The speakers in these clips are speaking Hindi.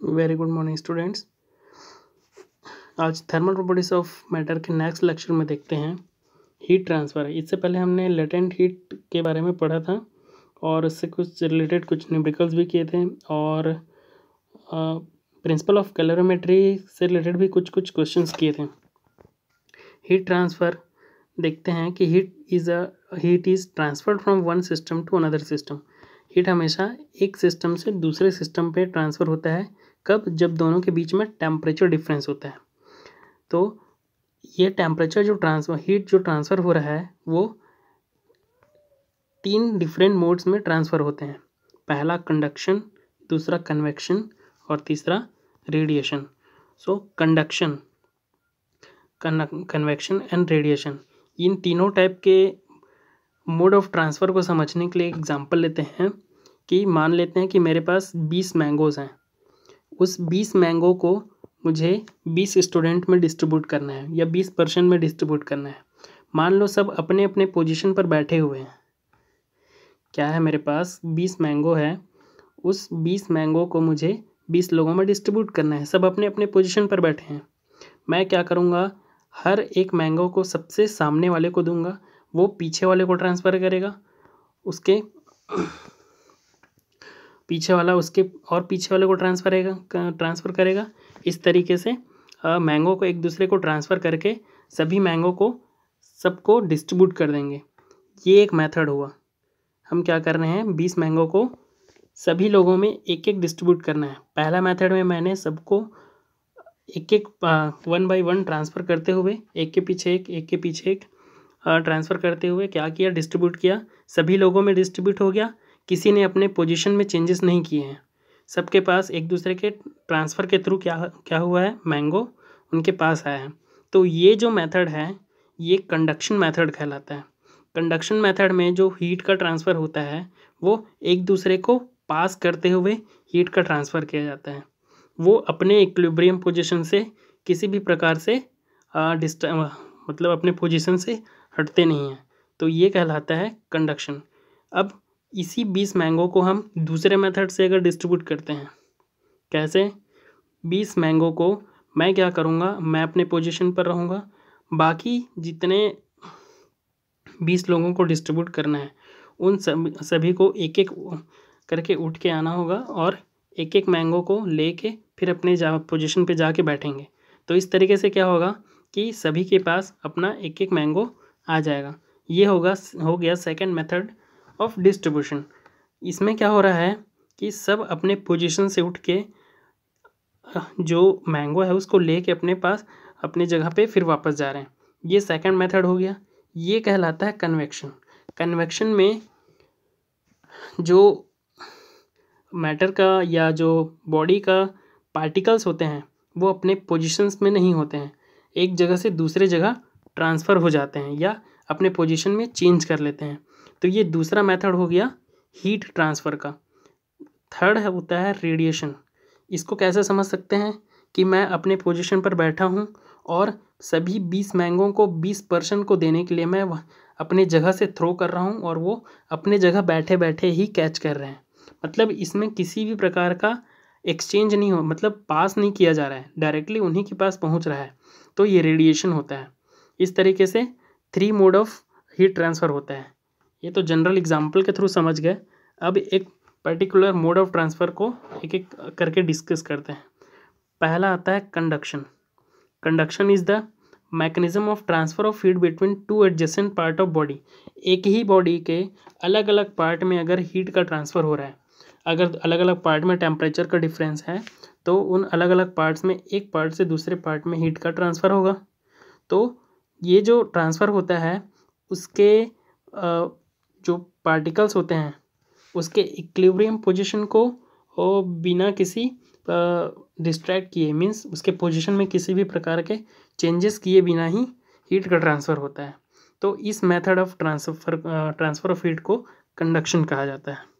Very good morning students. आज थर्मल प्रॉपर्टीज ऑफ मैटर के नेक्स्ट लेक्चर में देखते हैं हीट ट्रांसफ़र। इससे पहले हमने लेटेंट हीट के बारे में पढ़ा था और उससे कुछ रिलेटेड कुछ न्यूमेरिकल्स भी किए थे और प्रिंसिपल ऑफ कैलोरीमेट्री से रिलेटेड भी कुछ क्वेश्चंस किए थे। हीट ट्रांसफ़र देखते हैं कि heat is transferred from one system to another system. Heat हमेशा एक सिस्टम से दूसरे सिस्टम पे ट्रांसफ़र होता है। कब? जब दोनों के बीच में टेम्परेचर डिफरेंस होता है। तो ये टेम्परेचर हीट जो ट्रांसफ़र हो रहा है वो 3 डिफरेंट मोड्स में ट्रांसफ़र होते हैं। पहला कंडक्शन, दूसरा कन्वेक्शन और तीसरा radiation. So conduction, convection and radiation, इन तीनों टाइप के मोड ऑफ ट्रांसफ़र को समझने के लिए एग्जांपल लेते हैं कि मान लेते हैं कि मेरे पास 20 मैंगोज़ हैं। उस 20 मैंगो को मुझे 20 स्टूडेंट में डिस्ट्रीब्यूट करना है या 20% में डिस्ट्रीब्यूट करना है। मान लो सब अपने अपने पोजीशन पर बैठे हुए हैं। क्या है, मेरे पास 20 मैंगो है, उस 20 मैंगो को मुझे 20 लोगों में डिस्ट्रीब्यूट करना है। सब अपने अपने पोजीशन पर बैठे हैं। मैं क्या करूँगा, हर एक मैंगो को सबसे सामने वाले को दूंगा, वो पीछे वाले को ट्रांसफ़र करेगा, उसके पीछे वाला उसके और पीछे वाले को ट्रांसफ़र करेगा। इस तरीके से मैंगो को एक दूसरे को ट्रांसफ़र करके सभी मैंगो को सबको डिस्ट्रीब्यूट कर देंगे। ये एक मेथड हुआ। हम क्या कर रहे हैं, 20 मैंगो को सभी लोगों में एक एक डिस्ट्रीब्यूट करना है। पहला मेथड में मैंने सबको एक एक 1 बाई 1 ट्रांसफ़र करते हुए एक के पीछे एक ट्रांसफ़र करते हुए क्या किया, डिस्ट्रीब्यूट किया। सभी लोगों में डिस्ट्रीब्यूट हो गया। किसी ने अपने पोजीशन में चेंजेस नहीं किए हैं। सबके पास एक दूसरे के ट्रांसफ़र के थ्रू क्या हुआ है, मैंगो उनके पास आया है। तो ये जो मेथड है ये कंडक्शन मेथड कहलाता है। कंडक्शन मेथड में जो हीट का ट्रांसफ़र होता है वो एक दूसरे को पास करते हुए हीट का ट्रांसफ़र किया जाता है। वो अपने इक्विलिब्रियम पोजीशन से किसी भी प्रकार से मतलब अपने पोजीशन से हटते नहीं हैं। तो ये कहलाता है कंडक्शन। अब इसी 20 मैंगो को हम दूसरे मेथड से अगर डिस्ट्रीब्यूट करते हैं, कैसे? 20 मैंगो को मैं क्या करूँगा, मैं अपने पोजीशन पर रहूँगा, बाकी जितने 20 लोगों को डिस्ट्रीब्यूट करना है उन सभी को एक एक करके उठ के आना होगा और एक एक मैंगो को लेके फिर अपने पोजीशन पे जाके बैठेंगे। तो इस तरीके से क्या होगा कि सभी के पास अपना एक एक मैंगो आ जाएगा। ये हो गया सेकंड मेथड ऑफ डिस्ट्रीब्यूशन। इसमें क्या हो रहा है कि सब अपने पोजीशन से उठ के जो मैंगो है उसको लेके अपने पास अपनी जगह पे फिर वापस जा रहे हैं। ये सेकंड मेथड हो गया। ये कहलाता है कन्वेक्शन। कन्वेक्शन में जो मैटर का या जो बॉडी का पार्टिकल्स होते हैं वो अपने पोजीशंस में नहीं होते हैं, एक जगह से दूसरे जगह ट्रांसफ़र हो जाते हैं या अपने पोजीशन में चेंज कर लेते हैं। तो ये दूसरा मेथड हो गया हीट ट्रांसफ़र का। थर्ड होता है रेडिएशन। इसको कैसे समझ सकते हैं कि मैं अपने पोजीशन पर बैठा हूँ और सभी 20 मैंगो को 20% को देने के लिए मैं अपने जगह से थ्रो कर रहा हूँ और वो अपने जगह बैठे बैठे ही कैच कर रहे हैं। मतलब इसमें किसी भी प्रकार का एक्सचेंज नहीं हो, मतलब पास नहीं किया जा रहा है, डायरेक्टली उन्हीं के पास पहुँच रहा है। तो ये रेडिएशन होता है। इस तरीके से 3 मोड ऑफ हीट ट्रांसफ़र होता है। ये तो जनरल एग्जाम्पल के थ्रू समझ गए। अब एक पर्टिकुलर मोड ऑफ ट्रांसफ़र को एक एक करके डिस्कस करते हैं। पहला आता है conduction. Conduction is the mechanism of transfer of heat between 2 adjacent part of body. एक ही बॉडी के अलग अलग पार्ट में अगर हीट का ट्रांसफ़र हो रहा है, अगर अलग अलग पार्ट में टेम्परेचर का डिफरेंस है तो उन अलग अलग पार्ट्स में एक पार्ट से दूसरे पार्ट में हीट का ट्रांसफ़र होगा। तो ये जो ट्रांसफ़र होता है उसके जो पार्टिकल्स होते हैं उसके इक्विलिब्रियम पोजीशन को बिना किसी डिस्ट्रैक्ट किए, मीन्स उसके पोजीशन में किसी भी प्रकार के चेंजेस किए बिना ही हीट का ट्रांसफ़र होता है। तो इस method of transfer of heat को कंडक्शन कहा जाता है।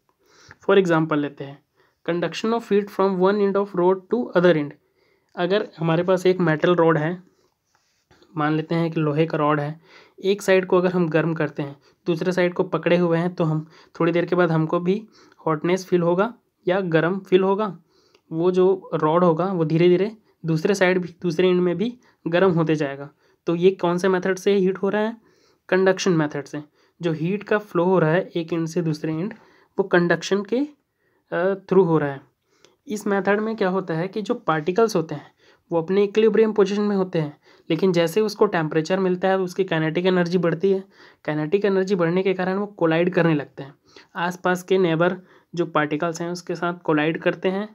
फॉर एग्जांपल लेते हैं, conduction of heat from one end of rod to other end. अगर हमारे पास एक मेटल रॉड है, मान लेते हैं कि लोहे का रॉड है, एक साइड को अगर हम गर्म करते हैं, दूसरे साइड को पकड़े हुए हैं, तो हम थोड़ी देर के बाद हमको भी हॉटनेस फील होगा या गर्म फील होगा। वो जो रॉड होगा वो धीरे धीरे दूसरे साइड भी, दूसरे एंड में भी गर्म होते जाएगा। तो ये कौन से मेथड से हीट हो रहा है? कंडक्शन मेथड से। जो हीट का फ्लो हो रहा है एक एंड से दूसरे एंड, वो कंडक्शन के थ्रू हो रहा है। इस मेथड में क्या होता है कि जो पार्टिकल्स होते हैं वो अपने इक्विलिब्रियम पोजीशन में होते हैं, लेकिन जैसे उसको टेम्परेचर मिलता है उसकी काइनेटिक एनर्जी बढ़ती है। काइनेटिक एनर्जी बढ़ने के कारण वो कोलाइड करने लगते हैं, आसपास के नेबर जो पार्टिकल्स हैं उसके साथ कोलाइड करते हैं।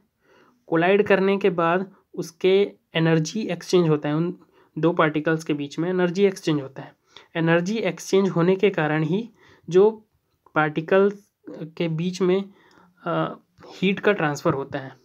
कोलाइड करने के बाद उसके एनर्जी एक्सचेंज होता है, उन दो पार्टिकल्स के बीच में एनर्जी एक्सचेंज होता है। एनर्जी एक्सचेंज होने के कारण ही जो पार्टिकल्स के बीच में हीट का ट्रांसफ़र होता है।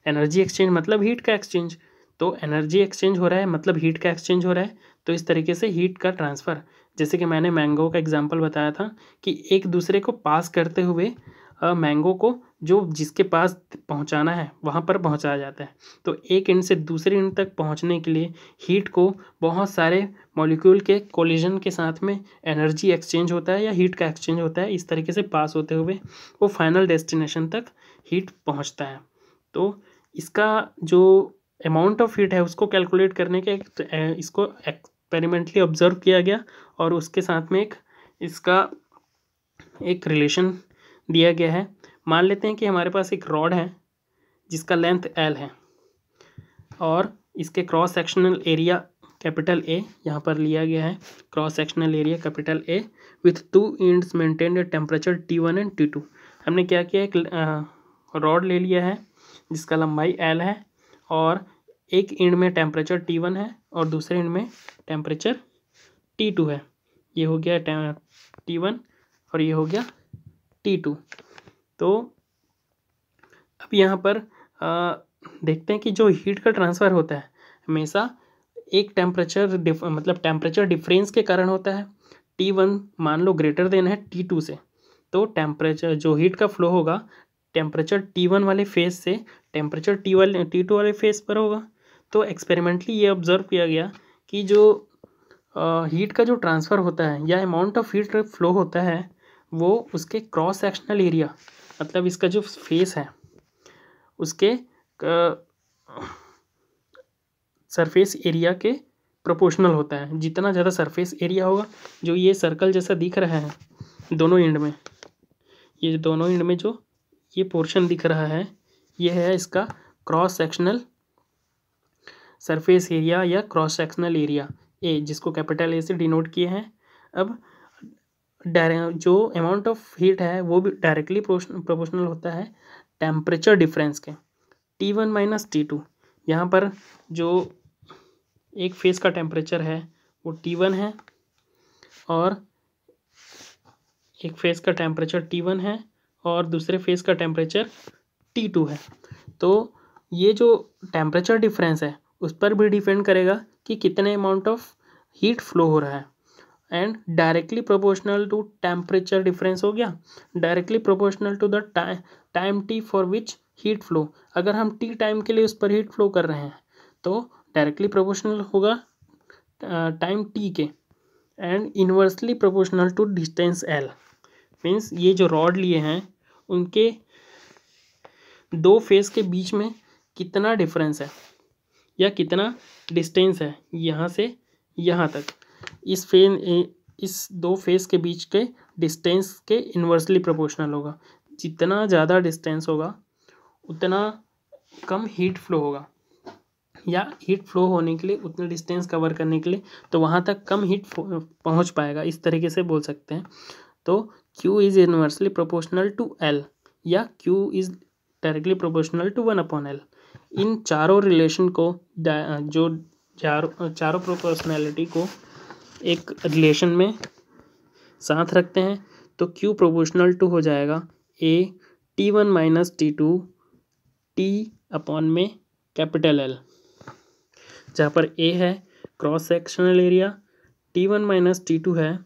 एनर्जी एक्सचेंज मतलब हीट का एक्सचेंज, तो एनर्जी एक्सचेंज हो रहा है मतलब हीट का एक्सचेंज हो रहा है। तो इस तरीके से हीट का ट्रांसफ़र, जैसे कि मैंने मैंगो का एग्जांपल बताया था कि एक दूसरे को पास करते हुए मैंगो को जो जिसके पास पहुंचाना है वहां पर पहुंचाया जाता है। तो एक एंड से दूसरे एंड तक पहुंचने के लिए हीट को बहुत सारे मॉलिक्यूल के कोलिजन के साथ में एनर्जी एक्सचेंज होता है या हीट का एक्सचेंज होता है। इस तरीके से पास होते हुए वो फाइनल डेस्टिनेशन तक हीट पहुंचता है। तो इसका जो अमाउंट ऑफ हीट है उसको कैलकुलेट करने के इसको एक्सपेरिमेंटली ऑब्जर्व किया गया और उसके साथ में इसका एक रिलेशन दिया गया है। मान लेते हैं कि हमारे पास एक रॉड है जिसका लेंथ L है और इसके cross sectional area capital A यहाँ पर लिया गया है। Cross sectional area capital A with 2 ends maintained at temperature T1 and T2। हमने क्या किया, एक रॉड ले लिया है जिसका लंबाई L है और एक एंड में टेम्परेचर T1 है और दूसरे एंड में टेम्परेचर T2 है। ये हो गया T1 और ये हो गया T2। तो अब यहाँ पर देखते हैं कि जो हीट का ट्रांसफ़र होता है हमेशा एक टेम्परेचर मतलब टेम्परेचर डिफरेंस के कारण होता है। T1 मान लो ग्रेटर देन है T2 से, तो टेम्परेचर जो हीट का फ्लो होगा टेम्परेचर T1 वाले फेस से टेम्परेचर T2 वाले फेस पर होगा। तो एक्सपेरिमेंटली ये ऑब्जर्व किया गया कि जो हीट का जो ट्रांसफ़र होता है या अमाउंट ऑफ हीट फ्लो होता है वो उसके क्रॉस सेक्शनल एरिया, मतलब इसका जो फेस है उसके सरफेस एरिया के प्रोपोर्शनल होता है। जितना ज़्यादा सरफेस एरिया होगा, जो ये सर्कल जैसा दिख रहा है दोनों एंड में, ये दोनों एंड में जो ये पोर्शन दिख रहा है ये है इसका क्रॉस सेक्शनल सरफेस एरिया या क्रॉस सेक्शनल एरिया ए, जिसको कैपिटल A से डिनोट किए हैं। अब जो अमाउंट ऑफ हीट है वो भी डायरेक्टली प्रोपोर्शनल होता है टेम्परेचर डिफरेंस के, T1 माइनस T2। यहाँ पर जो एक फेस का टेम्परेचर है वो T1 है और एक फेस का टेम्परेचर T1 है और दूसरे फेस का टेम्परेचर T2 है। तो ये जो टेम्परेचर डिफरेंस है उस पर भी डिपेंड करेगा कि कितने अमाउंट ऑफ हीट फ्लो हो रहा है। And directly proportional to temperature difference हो गया, directly proportional to the time T for which heat flow. अगर हम T टाइम के लिए उस पर हीट फ्लो कर रहे हैं तो डायरेक्टली प्रोपोर्शनल होगा टाइम T के and inversely proportional to distance L। Means ये जो रॉड लिए हैं उनके दो फेस के बीच में कितना डिफरेंस है या कितना डिस्टेंस है यहाँ से यहाँ तक, इस दो फेस के बीच के डिस्टेंस के इन्वर्सली प्रोपोर्शनल होगा। जितना ज़्यादा डिस्टेंस होगा उतना कम हीट फ्लो होगा, या हीट फ्लो होने के लिए उतना डिस्टेंस कवर करने के लिए तो वहाँ तक कम हीट पहुँच पाएगा, इस तरीके से बोल सकते हैं। तो Q is inversely proportional to L या Q is directly proportional to 1/L। इन चारों रिलेशन को जो चारों प्रोपोर्शनैलिटी को एक रिलेशन में साथ रखते हैं तो Q प्रोपोर्शनल टू हो जाएगा A T1 minus T2 T में कैपिटल L, जहाँ पर A है cross sectional area, T1 minus T2 है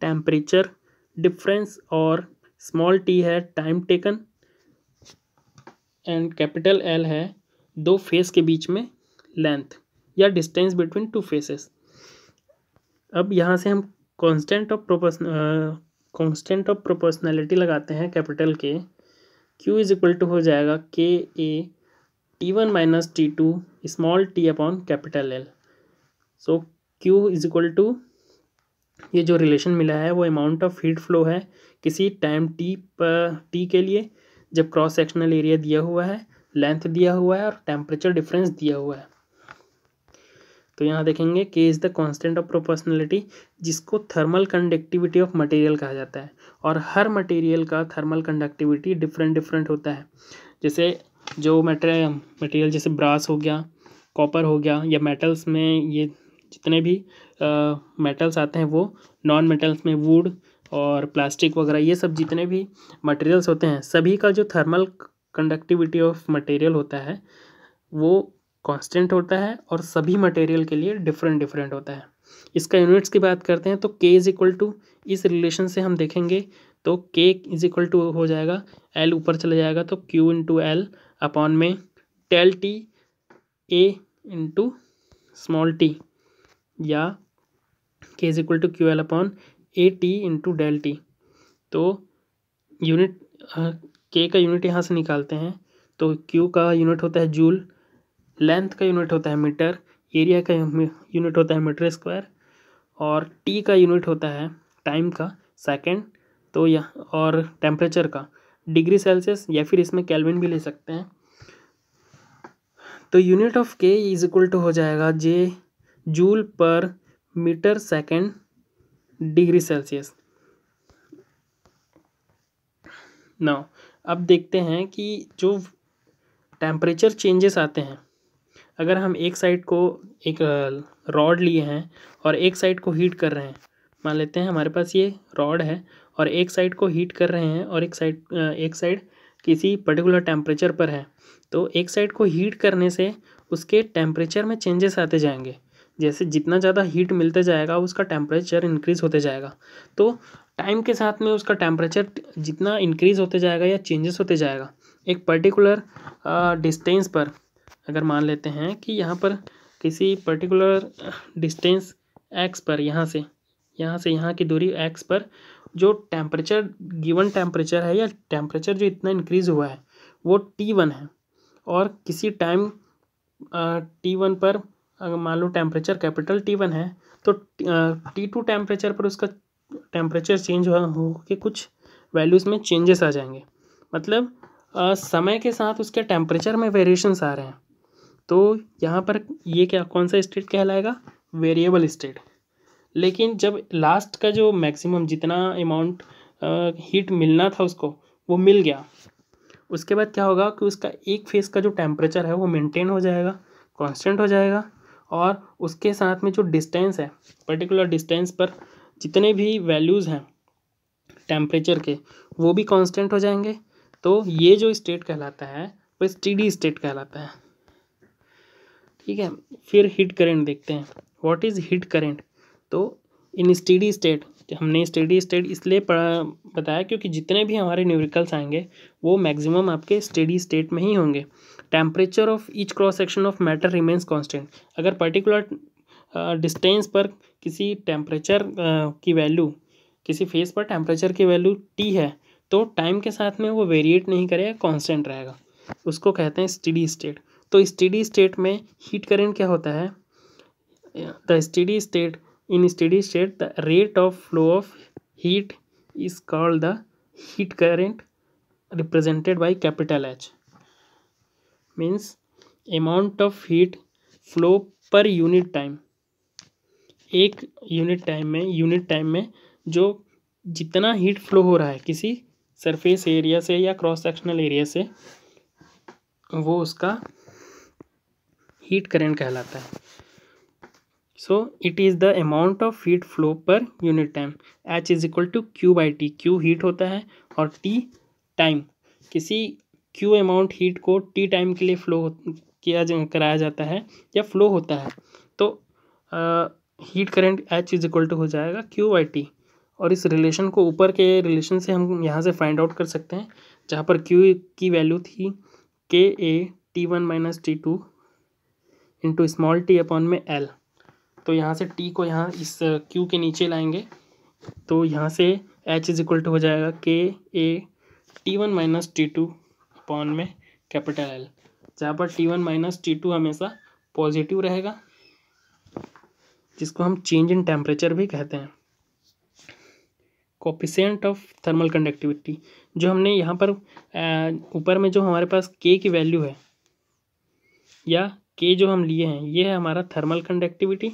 टेम्परेचर डिफरेंस और स्मॉल t है time taken and capital L है दो फेस के बीच में लेंथ या डिस्टेंस बिटवीन टू फेसेस। अब यहाँ से हम कांस्टेंट ऑफ प्रोपोर्शनैलिटी लगाते हैं capital K। Q is equal to हो जाएगा KA T1 minus T2 small T upon capital L. So Q is equal to, ये जो रिलेशन मिला है वो अमाउंट ऑफ हीट फ्लो है किसी टाइम टी के लिए, जब क्रॉस सेक्शनल एरिया दिया हुआ है, लेंथ दिया हुआ है और टेम्परेचर डिफरेंस दिया हुआ है। तो यहाँ देखेंगे K is the constant of proportionality, जिसको थर्मल कंडक्टिविटी ऑफ मटेरियल कहा जाता है। और हर मटेरियल का थर्मल कंडक्टिविटी डिफरेंट डिफरेंट होता है। जैसे जो मटेरियल जैसे ब्रास हो गया, कॉपर हो गया, या मेटल्स में ये जितने भी मेटल्स आते हैं, वो नॉन मेटल्स में वुड और प्लास्टिक वगैरह, ये सब जितने भी मटेरियल्स होते हैं, सभी का जो थर्मल कंडक्टिविटी ऑफ मटेरियल होता है वो कांस्टेंट होता है और सभी मटेरियल के लिए डिफरेंट डिफरेंट होता है। इसका यूनिट्स की बात करते हैं तो K इज इक्वल टू, इस रिलेशन से हम देखेंगे तो K इज इक्वल टू हो जाएगा, L ऊपर चले जाएगा तो Q इंटू एल अपॉन में del T A into small T, या K is equal to Q L upon A T into del T. तो यूनिट K का यूनिट यहाँ से निकालते हैं तो Q का यूनिट होता है जूल, लेंथ का यूनिट होता है मीटर, एरिया का यूनिट होता है मीटर स्क्वायर, और टी का यूनिट होता है टाइम का सेकंड, तो यह और टेम्परेचर का डिग्री सेल्सियस, या फिर इसमें केल्विन भी ले सकते हैं। तो unit of K is equal to हो जाएगा J जूल पर metre second degree Celsius. Now अब देखते हैं कि जो टेम्परेचर चेंजेस आते हैं, अगर हम एक साइड को एक रॉड लिए हैं और एक साइड को हीट कर रहे हैं, मान लेते हैं हमारे पास ये रॉड है और एक साइड को हीट कर रहे हैं और एक साइड किसी पर्टिकुलर टेम्परेचर पर है, तो एक साइड को हीट करने से उसके टेम्परेचर में चेंजेस आते जाएंगे। जैसे जितना ज़्यादा हीट मिलते जाएगा उसका टेम्परेचर इंक्रीज़ होते जाएगा। तो टाइम के साथ में उसका टेम्परेचर जितना इंक्रीज़ होते जाएगा या चेंजेस होते जाएगा, एक पर्टिकुलर डिस्टेंस पर अगर मान लेते हैं कि यहाँ पर किसी पर्टिकुलर डिस्टेंस x पर, यहाँ से यहाँ की दूरी x पर जो टेम्परेचर, गिवन टेम्परेचर है या टेम्परेचर जो इतना इंक्रीज़ हुआ है वो T1 है, और किसी टाइम T1 पर अगर मान लो टेम्परेचर कैपिटल T1 है तो T2 टेम्परेचर पर उसका टेम्परेचर चेंज हो के कुछ वैल्यूज़ में चेंजेस आ जाएंगे। मतलब समय के साथ उसके टेम्परेचर में वेरिएशंस आ रहे हैं। तो यहाँ पर ये क्या, कौन सा स्टेट कहलाएगा, वेरिएबल स्टेट। लेकिन जब लास्ट का जो मैक्सिमम जितना अमाउंट हीट मिलना था उसको वो मिल गया, उसके बाद क्या होगा कि उसका एक फेस का जो टेम्परेचर है वो मेंटेन हो जाएगा, कांस्टेंट हो जाएगा, और उसके साथ में जो डिस्टेंस है, पर्टिकुलर डिस्टेंस पर जितने भी वैल्यूज़ हैं टेम्परेचर के वो भी कांस्टेंट हो जाएंगे। तो ये जो स्टेट कहलाता है वो स्टेडी स्टेट कहलाता है। ठीक है, फिर हीट करेंट देखते हैं। What is heat current? तो इन स्टेडी स्टेट, हमने स्टेडी स्टेट इसलिए बताया क्योंकि जितने भी हमारे न्यूमेरिकल्स आएंगे वो मैक्सिमम आपके स्टेडी स्टेट में ही होंगे। Temperature of each cross section of matter remains constant. अगर पर्टिकुलर डिस्टेंस पर किसी टेम्परेचर की वैल्यू, किसी फेस पर टेम्परेचर की वैल्यू T है तो टाइम के साथ में वो वेरिएट नहीं करेगा, कांस्टेंट रहेगा, उसको कहते हैं स्टेडी स्टेट। तो स्टेडी स्टेट में हीट करेंट क्या होता है? The steady state, in steady state the rate of flow of heat is called the heat current represented by capital H। Means amount of heat flow पर यूनिट टाइम। एक यूनिट टाइम में जो जितना हीट फ्लो हो रहा है किसी सरफेस एरिया से या क्रॉस सेक्शनल एरिया से, वो उसका हीट करेंट कहलाता है। So it is the amount of heat flow पर unit time. H is equal to Q by T. Q heat होता है और T टाइम। किसी Q अमाउंट हीट को T टाइम के लिए कराया जाता है या फ्लो होता है, तो heat current H is equal to हो जाएगा Q बाई टी। और इस रिलेशन को, ऊपर के रिलेशन से हम यहाँ से फाइंड आउट कर सकते हैं, जहाँ पर Q की वैल्यू थी KA T1 minus T2 into small T upon में L। तो यहाँ से T को यहाँ इस Q के नीचे लाएंगे तो यहाँ से H इज इक्वल टू हो जाएगा KA T1 minus T2 upon में कैपिटल L। जहाँ पर T1 माइनस T2 हमेशा पॉजिटिव रहेगा, जिसको हम चेंज इन टेम्परेचर भी कहते हैं। कोफिशिएंट ऑफ थर्मल कंडक्टिविटी, जो हमने यहाँ पर ऊपर में जो हमारे पास K की वैल्यू है या K जो हम लिए हैं, ये है हमारा थर्मल कंडक्टिविटी।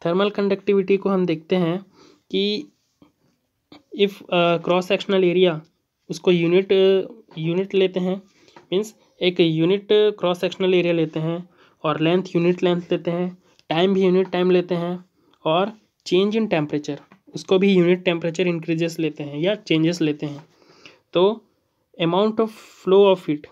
थर्मल कंडक्टिविटी को हम देखते हैं कि इफ़ क्रॉस सेक्शनल एरिया, उसको यूनिट लेते हैं, मीन्स एक यूनिट क्रॉस सेक्शनल एरिया लेते हैं, और लेंथ यूनिट लेंथ लेते हैं, टाइम भी यूनिट टाइम लेते हैं, और चेंज इन टेम्परेचर, उसको भी यूनिट टेम्परेचर इंक्रीजेस लेते हैं या चेंजेस लेते हैं। तो amount of flow of heat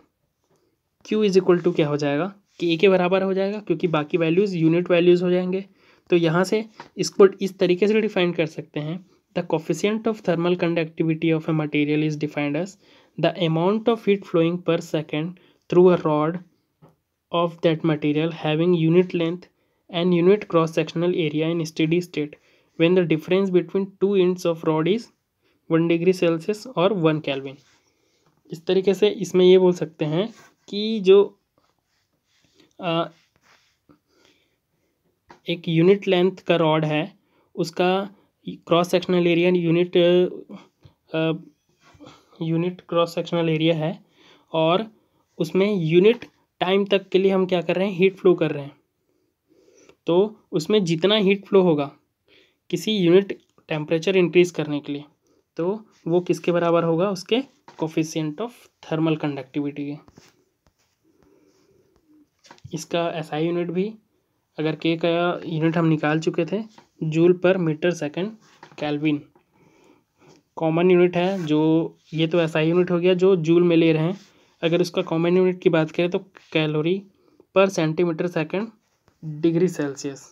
Q is equal to क्या हो जाएगा, K के बराबर हो जाएगा, क्योंकि बाकी वैल्यूज़ यूनिट वैल्यूज़ हो जाएंगे। तो यहाँ से इसको इस तरीके से डिफाइन कर सकते हैं, the coefficient of thermal conductivity of a material is defined as the amount of heat flowing पर second through a rod of that material having unit length and unit cross sectional area in steady state when the difference between two ends of rod is 1 degree Celsius और 1 केल्विन। इस तरीके से इसमें ये बोल सकते हैं कि जो एक यूनिट लेंथ का रॉड है, उसका cross sectional area unit cross sectional area है, और उसमें यूनिट टाइम तक के लिए हम क्या कर रहे हैं, हीट फ्लो कर रहे हैं। तो उसमें जितना हीट फ्लो होगा किसी यूनिट टेम्परेचर इंक्रीज करने के लिए, तो वो किसके बराबर होगा, उसके कोफिशिएंट ऑफ थर्मल कंडक्टिविटी के। इसका SI यूनिट भी, अगर K का यूनिट हम निकाल चुके थे, जूल पर metre second kelvin common unit है। जो ये तो SI यूनिट हो गया जो जूल में ले रहे हैं। अगर उसका कॉमन यूनिट की बात करें तो कैलोरी पर सेंटीमीटर सेकंड डिग्री सेल्सियस।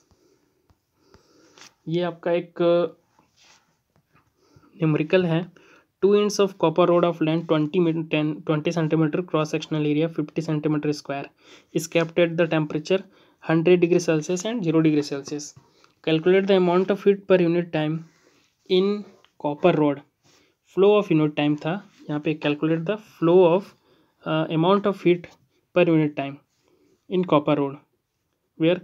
ये आपका एक न्यूमेरिकल है। 2 inch of copper rod of length 20 centimetre, cross sectional area 50 centimetre square is kept at the temperature 100 degree Celsius and 0 degree Celsius. Calculate the amount of heat per unit time in copper rod. Flow of unit time था यहाँ पे, calculate the flow of amount of heat per unit time in copper rod, where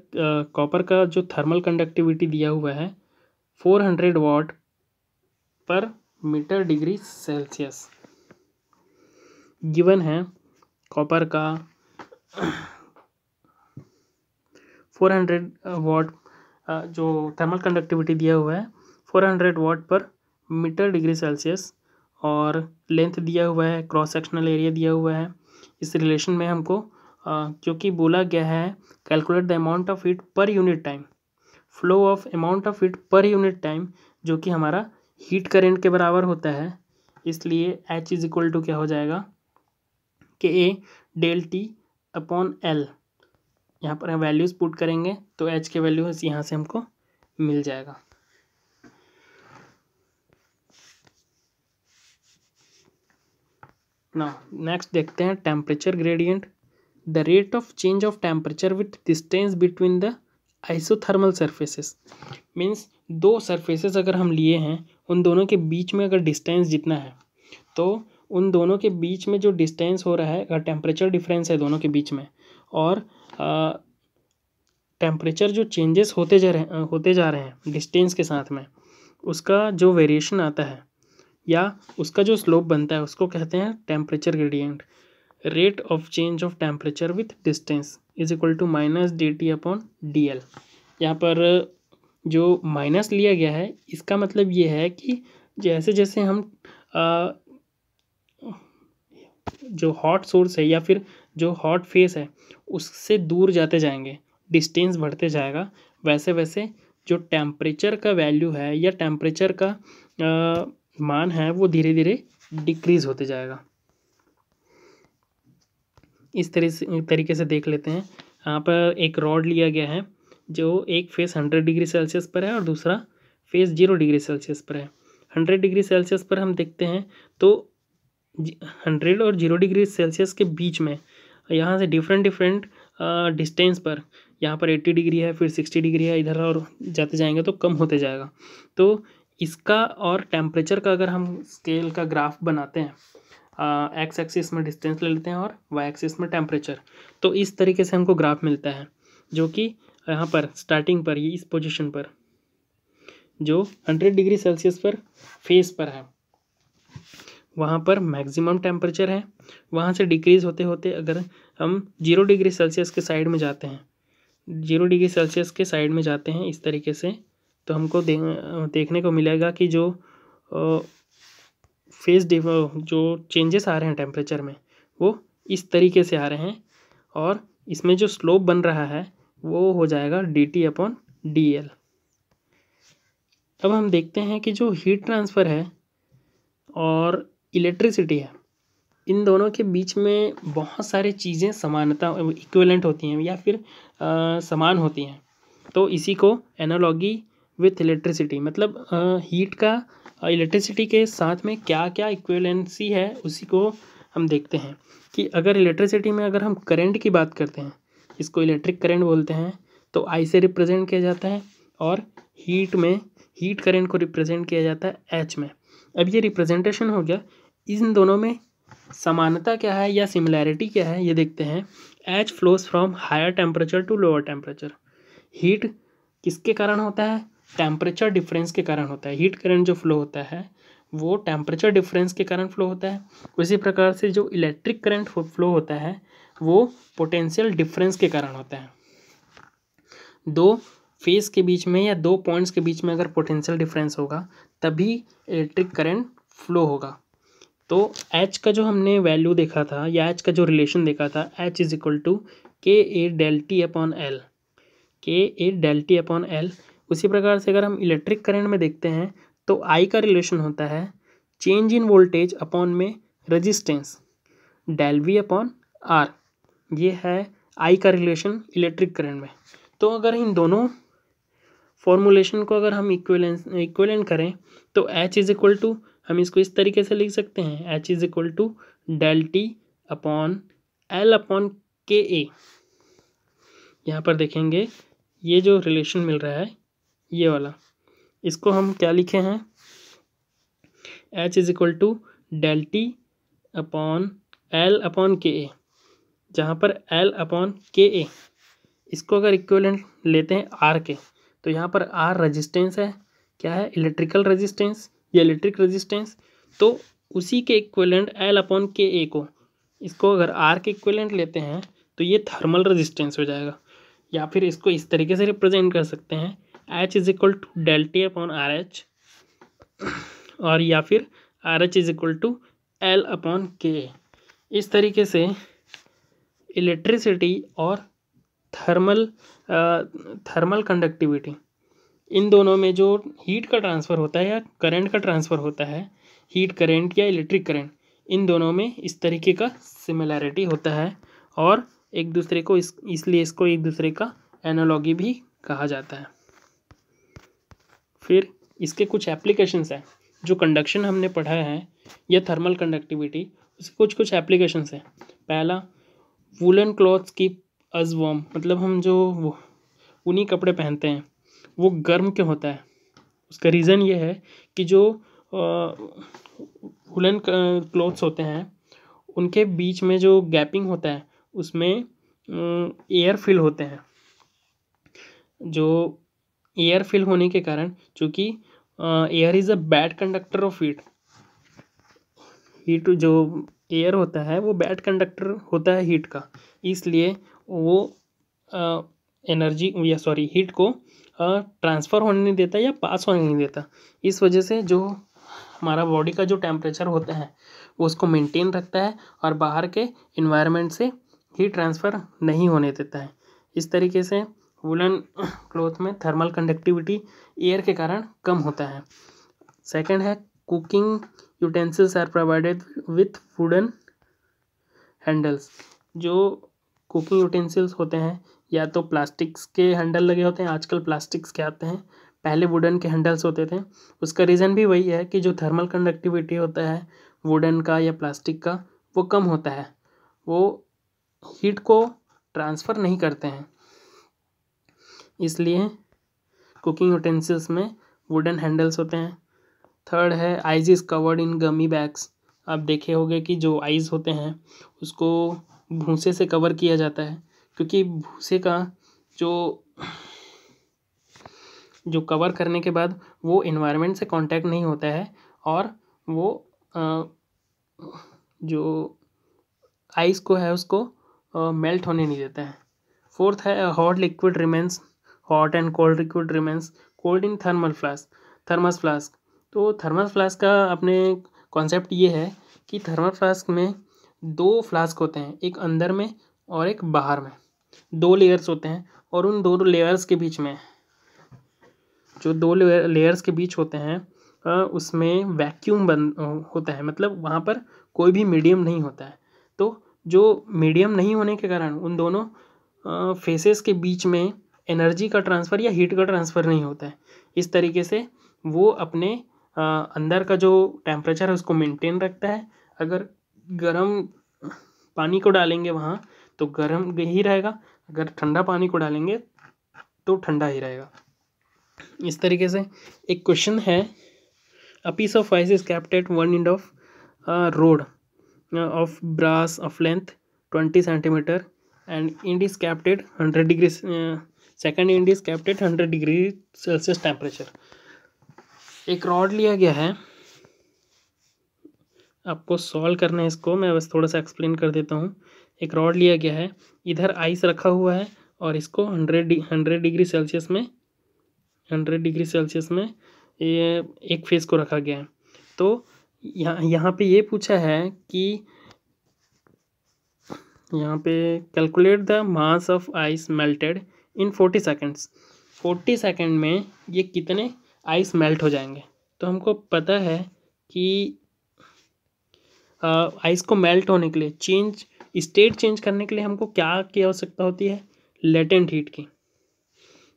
copper का जो थर्मल कंडक्टिविटी दिया हुआ है 400 वाट पर मीटर डिग्री सेल्सियस गिवन है। कॉपर का 400 वाट जो थर्मल कंडक्टिविटी दिया हुआ है 400 वाट पर मीटर डिग्री सेल्सियस, और लेंथ दिया हुआ है, क्रॉस सेक्शनल एरिया दिया हुआ है। इस रिलेशन में हमको क्योंकि बोला गया है calculate the amount of heat per unit time, flow of amount of heat per unit time, जो कि हमारा हीट करेंट के बराबर होता है, इसलिए H इज इक्वल टू क्या हो जाएगा, KA del T upon L। यहाँ पर हम वैल्यूज़ पुट करेंगे तो H के वैल्यू यहाँ से हमको मिल जाएगा। ना नेक्स्ट देखते हैं temperature gradient. The rate of change of temperature with distance between the isothermal surfaces. Means दो सर्फेसेस अगर हम लिए हैं, उन दोनों के बीच में अगर डिस्टेंस जितना है, तो उन दोनों के बीच में जो डिस्टेंस हो रहा है, अगर टेम्परेचर डिफरेंस है दोनों के बीच में, और टेम्परेचर जो चेंजेस होते जा रहे हैं डिस्टेंस के साथ में, उसका जो वेरिएशन आता है या उसका जो स्लोप बनता है, उसको कहते हैं temperature gradient. Rate of change of temperature with distance is equal to minus dt upon DL। यहाँ पर जो माइनस लिया गया है, इसका मतलब ये है कि जैसे जैसे हम जो हॉट सोर्स है या फिर जो हॉट फेस है उससे दूर जाते जाएंगे, डिस्टेंस बढ़ते जाएगा, वैसे वैसे जो टेम्परेचर का वैल्यू है या टेम्परेचर का मान है वो धीरे धीरे डिक्रीज होते जाएगा। इस तरीके से देख लेते हैं। यहाँ पर एक रॉड लिया गया है जो एक फेस 100 डिग्री सेल्सियस पर है और दूसरा फेस 0 डिग्री सेल्सियस पर है। 100 डिग्री सेल्सियस पर हम देखते हैं तो 100 और 0 डिग्री सेल्सियस के बीच में यहाँ से डिफरेंट डिस्टेंस पर, यहाँ पर 80 डिग्री है, फिर 60 डिग्री है, इधर और जाते जाएंगे तो कम होते जाएगा। तो इसका और टेम्परेचर का अगर हम स्केल का ग्राफ बनाते हैं एक्स एक्सिस में डिस्टेंस ले लेते हैं और वाई एक्सिस में टेम्परेचर। तो इस तरीके से हमको ग्राफ मिलता है, जो कि यहाँ पर स्टार्टिंग पर इस पोजीशन पर जो 100 डिग्री सेल्सियस पर फेस पर है, वहाँ पर मैक्सिमम टेम्परेचर है। वहाँ से डिक्रीज़ होते होते अगर हम 0 डिग्री सेल्सियस के साइड में जाते हैं, 0 डिग्री सेल्सियस के साइड में जाते हैं इस तरीके से, तो हमको देखने को मिलेगा कि जो जो चेंजेस आ रहे हैं टेम्परेचर में वो इस तरीके से आ रहे हैं, और इसमें जो स्लोप बन रहा है वो हो जाएगा dt/dl। अब हम देखते हैं कि जो हीट ट्रांसफ़र है और इलेक्ट्रिसिटी है, इन दोनों के बीच में बहुत सारी चीज़ें समानता इक्विवेलेंट होती हैं या फिर समान होती हैं। तो इसी को एनालॉगी विथ इलेक्ट्रिसिटी, मतलब हीट का इलेक्ट्रिसिटी के साथ में क्या क्या इक्विवेलेंसी है उसी को हम देखते हैं। कि अगर इलेक्ट्रिसिटी में अगर हम करंट की बात करते हैं, इसको इलेक्ट्रिक करंट बोलते हैं, तो आई से रिप्रेजेंट किया जाता है, और हीट में हीट करंट को रिप्रेजेंट किया जाता है एच में। अब ये रिप्रेजेंटेशन हो गया, इन दोनों में समानता क्या है या सिमिलैरिटी क्या है ये देखते हैं। H flows from higher temperature to lower temperature. Heat किसके कारण होता है? टेम्परेचर डिफरेंस के कारण होता है। हीट करंट जो फ्लो होता है वो टेम्परेचर डिफरेंस के कारण फ्लो होता है। उसी प्रकार से जो इलेक्ट्रिक करंट फ्लो होता है वो पोटेंशियल डिफरेंस के कारण होता है। दो फेस के बीच में या दो पॉइंट्स के बीच में अगर पोटेंशियल डिफरेंस होगा तभी इलेक्ट्रिक करंट फ्लो होगा। तो H का जो हमने वैल्यू देखा था या H का जो रिलेशन देखा था, H is equal to KA∆T/L, KA∆T/L। उसी प्रकार से अगर हम इलेक्ट्रिक करंट में देखते हैं तो I का रिलेशन होता है चेंज इन वोल्टेज अपॉन में रेजिस्टेंस ΔV/R। ये है I का रिलेशन इलेक्ट्रिक करंट में। तो अगर इन दोनों फॉर्मूलेशन को अगर हम इक्विवेलेंट करें तो H इज इक्वल टू, हम इसको इस तरीके से लिख सकते हैं, H is equal to ΔT/L/KA। यहाँ पर देखेंगे ये जो रिलेशन मिल रहा है ये वाला, इसको हम क्या लिखे हैं, H is equal to ΔT/L/KA, जहाँ पर L/KA इसको अगर इक्विवेलेंट लेते हैं R के, तो यहाँ पर R रेजिस्टेंस है, क्या है, इलेक्ट्रिकल रेजिस्टेंस या इलेक्ट्रिक रेजिस्टेंस। तो उसी के इक्विवेलेंट L/KA को, इसको अगर R के इक्विवेलेंट लेते हैं तो ये थर्मल रेजिस्टेंस हो जाएगा। या फिर इसको इस तरीके से रिप्रेजेंट कर सकते हैं, H is equal to ΔT/RH, और या फिर RH is equal to L/KA। इस तरीके से इलेक्ट्रिसिटी और थर्मल कंडक्टिविटी, इन दोनों में जो हीट का ट्रांसफ़र होता है या करंट का ट्रांसफ़र होता है, हीट करंट या इलेक्ट्रिक करंट, इन दोनों में इस तरीके का सिमिलैरिटी होता है, और एक दूसरे को इसलिए इसको एक दूसरे का एनालॉगी भी कहा जाता है। फिर इसके कुछ एप्लीकेशंस हैं। जो कंडक्शन हमने पढ़ा है या थर्मल कंडक्टिविटी, उसके कुछ एप्लीकेशंस हैं। पहला, woollen clothes keep us warm, मतलब हम जो ऊनी कपड़े पहनते हैं वो गर्म क्यों होता है? उसका रीज़न ये है कि जो वूलन क्लॉथ्स होते हैं उनके बीच में जो गैपिंग होता है उसमें एयर फिल होते हैं। जो एयर फिल होने के कारण, चूँकि air is a bad conductor of heat, जो एयर होता है वो बैड कंडक्टर होता है हीट का, इसलिए वो हीट को ट्रांसफ़र होने नहीं देता या पास होने नहीं देता। इस वजह से जो हमारा बॉडी का जो टेम्परेचर होता है वो उसको मेंटेन रखता है और बाहर के इन्वायरमेंट से हीट ट्रांसफ़र नहीं होने देता है। इस तरीके से वूलन क्लॉथ में थर्मल कंडक्टिविटी एयर के कारण कम होता है। सेकंड है, cooking utensils are provided with wooden handles. जो कुकिंग यूटेंसिल्स होते हैं या तो प्लास्टिक्स के हैंडल लगे होते हैं, आजकल प्लास्टिक्स के आते हैं, पहले वुडन के हैंडल्स होते थे। उसका रीज़न भी वही है कि जो थर्मल कंडक्टिविटी होता है वुडन का या प्लास्टिक का वो कम होता है, वो हीट को ट्रांसफ़र नहीं करते हैं, इसलिए कुकिंग यूटेंसिल्स में वुडन हैंडल्स होते हैं। थर्ड है, ice is covered in gummy bags. आप देखे होंगे कि जो आइस होते हैं उसको भूसे से कवर किया जाता है, क्योंकि भूसे का जो कवर करने के बाद वो इन्वायरमेंट से कांटेक्ट नहीं होता है और वो जो आइस को है उसको मेल्ट होने नहीं देता है। फोर्थ है hot liquid remains hot and cold liquid remains cold in thermos flask. तो थर्मस फ्लास्क का अपने कॉन्सेप्ट ये है कि थर्मस फ्लास्क में 2 फ्लास्क होते हैं, एक अंदर में और एक बाहर में। 2 लेयर्स होते हैं और उन 2 लेयर्स के बीच में जो 2 लेयर्स के बीच होते हैं उसमें वैक्यूम होता है, मतलब वहाँ पर कोई भी मीडियम नहीं होता है। तो जो मीडियम नहीं होने के कारण उन दोनों फेसेस के बीच में एनर्जी का ट्रांसफ़र या हीट का ट्रांसफ़र नहीं होता है। इस तरीके से वो अपने अंदर का जो टेम्परेचर है उसको मेंटेन रखता है। अगर गर्म पानी को डालेंगे वहाँ तो गर्म ही रहेगा, अगर ठंडा पानी को डालेंगे तो ठंडा ही रहेगा। इस तरीके से एक क्वेश्चन है, a piece of ice is kept at one end of rod of brass of length 20 centimeter and end is kept at 100 degrees second end is kept at 100 degree Celsius temperature। एक रॉड लिया गया है, आपको सॉल्व करना है इसको, मैं बस थोड़ा सा एक्सप्लेन कर देता हूँ। एक रॉड लिया गया है, इधर आइस रखा हुआ है और इसको 100 डिग्री सेल्सियस में 100 डिग्री सेल्सियस में ये एक फेस को रखा गया है। तो यहाँ पे ये पूछा है कि यहाँ पे calculate the mass of ice melted in 40 seconds. 40 second में ये कितने आइस मेल्ट हो जाएंगे। तो हमको पता है कि आइस को मेल्ट होने के लिए स्टेट चेंज करने के लिए हमको क्या की आवश्यकता होती है, लेटेंट हीट की,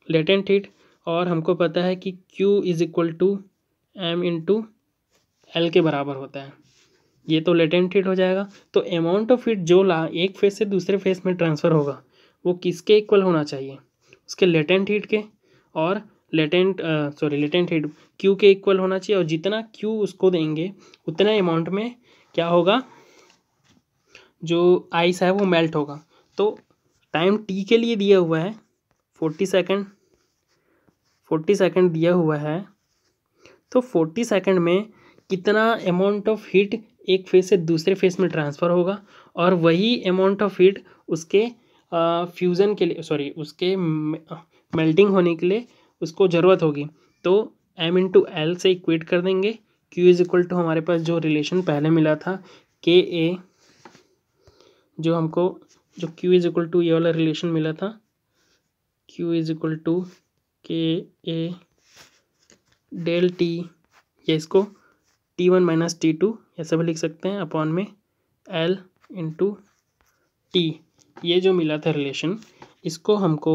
लेटेंट हीट। और हमको पता है कि Q is equal to M into L के बराबर होता है। ये तो लेटेंट हीट हो जाएगा। तो अमाउंट ऑफ हीट जो एक फेस से दूसरे फेस में ट्रांसफ़र होगा वो किसके इक्वल होना चाहिए, उसके लेटेंट हीट के। और लेटेंट हीट Q के इक्वल होना चाहिए, और जितना Q उसको देंगे उतना अमाउंट में क्या होगा, जो आइस है वो मेल्ट होगा। तो टाइम T के लिए दिया हुआ है 40 सेकेंड दिया हुआ है। तो 40 सेकेंड में कितना अमाउंट ऑफ हीट एक फेस से दूसरे फेस में ट्रांसफ़र होगा, और वही अमाउंट ऑफ हीट उसके फ्यूज़न के लिए उसके मेल्टिंग होने के लिए उसको ज़रूरत होगी। तो M इंटू L से इक्वेट कर देंगे। Q इज इक्वल टू हमारे पास जो रिलेशन पहले मिला था KA, जो Q इज इक्वल टू ये वाला रिलेशन मिला था, Q is equal to KA del T, या इसको T1 माइनस T2 ऐसा भी लिख सकते हैं, अपॉन में L इंटू T। ये जो मिला था रिलेशन, इसको हमको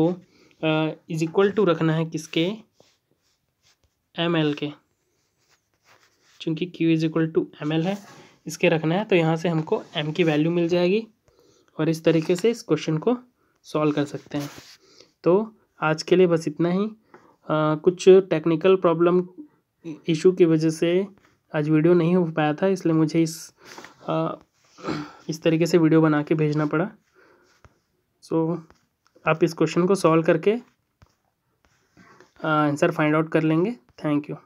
इज इक्वल टू रखना है किसके, ML के, चूँकि Q is equal to ML है, इसके रखना है। तो यहाँ से हमको M की वैल्यू मिल जाएगी और इस तरीके से इस क्वेश्चन को सॉल्व कर सकते हैं। तो आज के लिए बस इतना ही। कुछ टेक्निकल प्रॉब्लम इशू की वजह से आज वीडियो नहीं हो पाया था, इसलिए मुझे इस तरीके से वीडियो बना के भेजना पड़ा। सो आप इस क्वेश्चन को सॉल्व करके आंसर फाइंड आउट कर लेंगे। Thank you.